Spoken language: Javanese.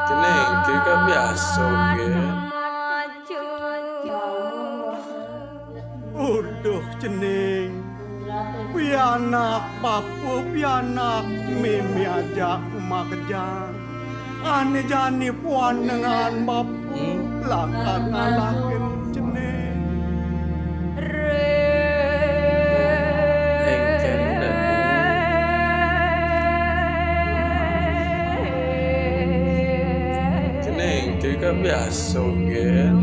Jeneng iki biasa ge. Uduh jeneng pianak papu pianak mimi aja makejang ane jani puan dengan bapu lakar ngalahin jeneng Engken dadu. Jeneng iki biasa ge.